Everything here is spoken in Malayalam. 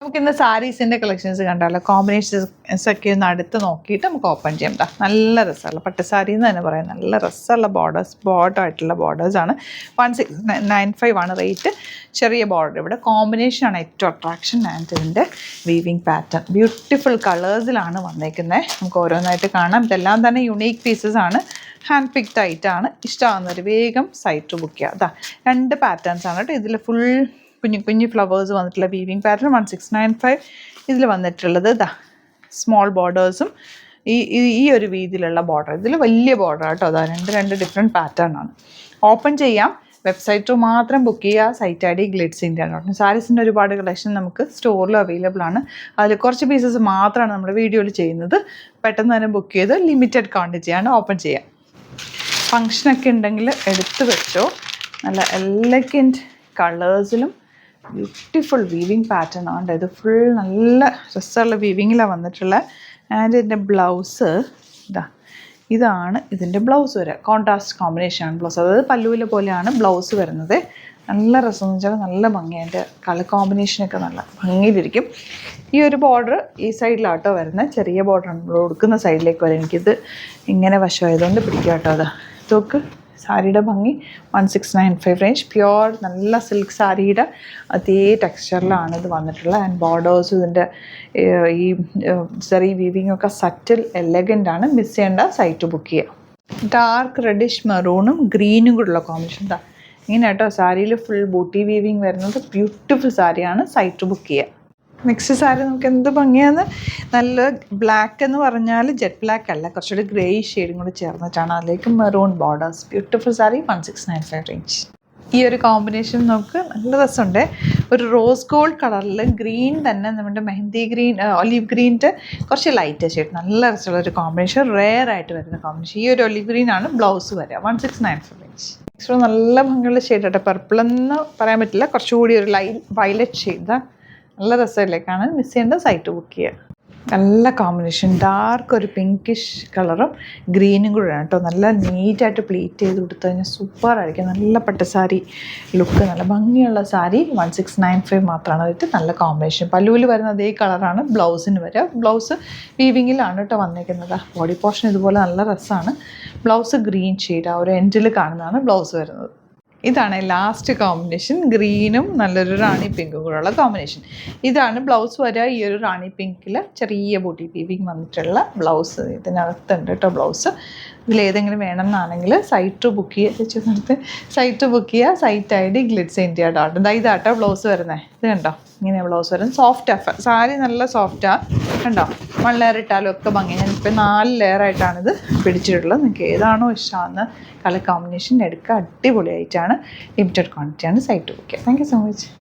നമുക്കിന്ന് സാരീസിൻ്റെ കളക്ഷൻസ് കണ്ടാലോ. കോമ്പിനേഷൻസ് ഒക്കെ ഒന്ന് അടുത്ത് നോക്കിയിട്ട് നമുക്ക് ഓപ്പൺ ചെയ്യാം. നല്ല രസമുള്ള പട്ടുസാരി എന്ന് തന്നെ പറയാം. നല്ല രസമുള്ള ബോർഡറായിട്ടുള്ള ബോർഡേഴ്സാണ്. 1695 ആണ് റേറ്റ്. ചെറിയ ബോർഡർ. ഇവിടെ കോമ്പിനേഷനാണ് ഏറ്റവും അട്രാക്ഷൻ. ആൻഡ് ഇതിൻ്റെ വീവിങ് പാറ്റേൺ ബ്യൂട്ടിഫുൾ കളേഴ്സിലാണ് വന്നേക്കുന്നത്. നമുക്ക് ഓരോന്നായിട്ട് കാണാം. ഇതെല്ലാം തന്നെ യുണീക്ക് പീസസ് ആണ്. ഹാൻഡ് പിക്ഡ് ആയിട്ടാണ്. ഇഷ്ടമാകുന്നവർ വേഗം സൈറ്റ് ബുക്ക് ചെയ്യുക. 2 പാറ്റേൺസ് ആണ് കേട്ടോ. ഇതിൽ ഫുൾ കുഞ്ഞു ഫ്ലവേഴ്സ് വന്നിട്ടുള്ള വീവിങ് പാറ്റേൺ 1695. ഇതിൽ വന്നിട്ടുള്ളത് സ്മോൾ ബോർഡേഴ്സും ഈ ഒരു രീതിയിലുള്ള ബോർഡർ. ഇതിൽ വലിയ ബോർഡർ കേട്ടോ. രണ്ട് ഡിഫറെൻറ്റ് പാറ്റേൺ ആണ്. ഓപ്പൺ ചെയ്യാം. വെബ്സൈറ്റ് മാത്രം ബുക്ക് ചെയ്യുക. Site I D glitz India. സാരീസിൻ്റെ ഒരുപാട് കളക്ഷൻ നമുക്ക് സ്റ്റോറിൽ അവൈലബിൾ ആണ്. അതിൽ കുറച്ച് പീസസ് മാത്രമാണ് നമ്മുടെ വീഡിയോയിൽ ചെയ്യുന്നത്. പെട്ടെന്ന് തന്നെ ബുക്ക് ചെയ്ത് ലിമിറ്റഡ് ക്വാണ്ടിറ്റിയാണ് ഓപ്പൺ ചെയ്യാം. ഫങ്ഷനൊക്കെ ഉണ്ടെങ്കിൽ എടുത്ത് വെച്ചോ. നല്ല എലഗൻറ്റ് കളേഴ്സിലും ബ്യൂട്ടിഫുൾ വീവിങ് പാറ്റേൺ ആണ്. ഇത് ഫുൾ നല്ല രസമുള്ള വീവിങ്ങിലാണ് വന്നിട്ടുള്ളത്. ആൻഡ് ഇതിൻ്റെ ബ്ലൗസ് ഇതാണ് ഇതിൻ്റെ ബ്ലൗസ് വരിക. കോൺട്രാസ്റ്റ് കോമ്പിനേഷനാണ് ബ്ലൗസ്. അതായത് പല്ലുവിലെ പോലെയാണ് ബ്ലൗസ് വരുന്നത്. നല്ല രസം എന്ന് വെച്ചാൽ നല്ല ഭംഗി. അതിൻ്റെ കളർ കോമ്പിനേഷനൊക്കെ നല്ല ഭംഗിയിലിരിക്കും. ഈ ഒരു ബോർഡർ ഈ സൈഡിലാട്ടോ വരുന്നത്. ചെറിയ ബോർഡറാണ് നമ്മൾ കൊടുക്കുന്ന സൈഡിലേക്ക് വരും. എനിക്കിത് ഇങ്ങനെ വശമായതുകൊണ്ട് പിടിക്കാം കേട്ടോ. ഇതൊക്കെ സാരിയുടെ ഭംഗി. 1695 റേഞ്ച്. പ്യുവർ നല്ല സിൽക്ക് സാരിയുടെ അതേ ടെക്സ്ചറിലാണ് ഇത് വന്നിട്ടുള്ളത്. ആൻഡ് ബോർഡേഴ്സ് ഇതിൻ്റെ ഈ ചെറിയ വീവിങ് ഒക്കെ സറ്റിൽ എലഗൻ്റ് ആണ്. മിസ് ചെയ്യേണ്ട. സൈറ്റ് ബുക്ക് ചെയ്യുക. ഡാർക്ക് റെഡിഷ് മെറൂണും ഗ്രീനും കൂടെയുള്ള കോമ്പിനേഷൻ ഇങ്ങനെ കേട്ടോ. സാരിയിൽ ഫുൾ ബൂട്ടി വീവിങ് വരുന്നത്. ബ്യൂട്ടിഫുൾ സാരിയാണ്. സൈറ്റ് ബുക്ക് ചെയ്യുക. നെക്സ്റ്റ് സാരി നമുക്ക് എന്ത് ഭംഗിയാണ്. നല്ല ബ്ലാക്ക് എന്ന് പറഞ്ഞാൽ ജെറ്റ് ബ്ലാക്ക് അല്ല, കുറച്ചുകൂടി ഗ്രേ ഷെയ്ഡും കൂടി ചേർന്നിട്ടാണ്. അതിലേക്ക് maroon borders. Beautiful sari. 1695 range. ഈ ഒരു കോമ്പിനേഷൻ നമുക്ക് നല്ല രസമുണ്ട്. ഒരു റോസ് ഗോൾഡ് കളറിൽ ഗ്രീൻ തന്നെ നമ്മുടെ മെഹന്തി ഗ്രീൻ, ഒലിവ് ഗ്രീൻ്റെ കുറച്ച് ലൈറ്റ് ഷെയ്ഡ്. നല്ല രസമുള്ള ഒരു കോമ്പിനേഷൻ. റെയർ ആയിട്ട് വരുന്ന കോമ്പിനേഷൻ. ഈ ഒരു ഒലിവ് ഗ്രീൻ ആണ് ബ്ലൗസ് വരിക. 1695 റേഞ്ച്. നെക്സ്റ്റ് നല്ല ഭംഗിയുള്ള ഷെയ്ഡ് ആട്ടെ. പർപ്പിൾ എന്ന് പറയാൻ പറ്റില്ല, കുറച്ചുകൂടി ഒരു വയലറ്റ് ഷെയ്ഡ്. നല്ല രസമല്ലേ കാണാൻ. മിസ് ചെയ്യേണ്ട. സൈറ്റ് ബുക്ക് ചെയ്യുക. നല്ല കോമ്പിനേഷൻ. ഡാർക്ക് ഒരു പിങ്കിഷ് കളറും ഗ്രീനും കൂടെയാണ് കേട്ടോ. നല്ല നീറ്റായിട്ട് പ്ലീറ്റ് ചെയ്ത് കൊടുത്തു കഴിഞ്ഞാൽ സൂപ്പറായിരിക്കും. നല്ല പട്ടുസാരി ലുക്ക്. നല്ല ഭംഗിയുള്ള സാരി. 1695 മാത്രമാണ് അതിട്ട്. നല്ല കോമ്പിനേഷൻ. പല്ലുവിൽ വരുന്ന അതേ കളറാണ് ബ്ലൗസിന് വരിക. ബ്ലൗസ് വീവിങ്ങിലാണ് കേട്ടോ വന്നിരിക്കുന്നത്. ബോഡി പോർഷൻ ഇതുപോലെ നല്ല രസമാണ്. Blouse green shade. ആ ഒരു എൻഡിൽ കാണുന്നതാണ് ബ്ലൗസ് വരുന്നത്. ഇതാണ് ലാസ്റ്റ് കോമ്പിനേഷൻ. ഗ്രീനും നല്ലൊരു റാണി പിങ്കും കൂടെയുള്ള കോമ്പിനേഷൻ. ഇതാണ് ബ്ലൗസ് വരിക. ഈ ഒരു റാണി പിങ്കിൽ ചെറിയ ബൂട്ടി വീവിങ് വന്നിട്ടുള്ള ബ്ലൗസ് ഇതിനകത്തുണ്ട് കേട്ടോ. ബ്ലൗസ് ഇതിലേതെങ്കിലും വേണമെന്നാണെങ്കിൽ സൈറ്റ് ബുക്ക് ചെയ്യുക. സൈറ്റ് ബുക്ക് ചെയ്യുക. Site I D glitz India dot. ഇതാട്ടോ ബ്ലൗസ് വരുന്നത്. ഇത് കണ്ടോ. ഇങ്ങനെ ബ്ലൗസ് വരും. സോഫ്റ്റ് സാരി നല്ല സോഫ്റ്റാണ് കണ്ടോ. 1 ലെയർ ഇട്ടാലും ഒക്കെ ഭംഗി. ഞാനിപ്പോൾ 4 ലെയറായിട്ടാണിത് പിടിച്ചിട്ടുള്ളത്. നിങ്ങൾക്ക് ഏതാണോ ഇഷ്ടമാണെന്ന് കളർ കോമ്പിനേഷൻ എടുക്കുക. അടിപൊളിയായിട്ടാണ്. ലിമിറ്റഡ് ക്വാണ്ടിറ്റിയാണ്. സൈറ്റ് ബുക്ക് ചെയ്യുക. Thank you so much.